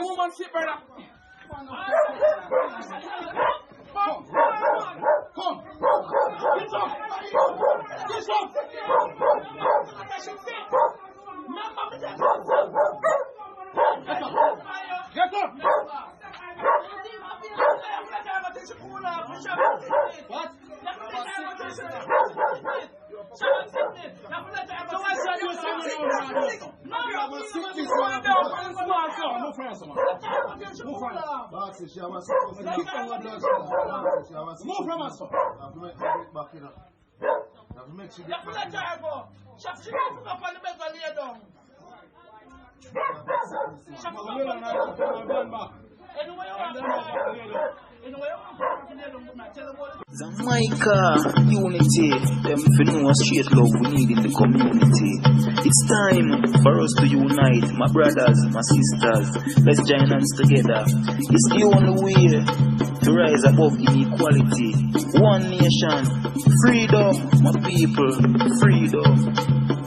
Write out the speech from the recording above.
woman sit, brother. Come. Get up. Get up. What? Jamaica unity, them for know straight love we need in the community. It's time for us to unite, my brothers, my sisters. Let's join hands together. It's the only way to rise above inequality. One nation, freedom, my people, freedom.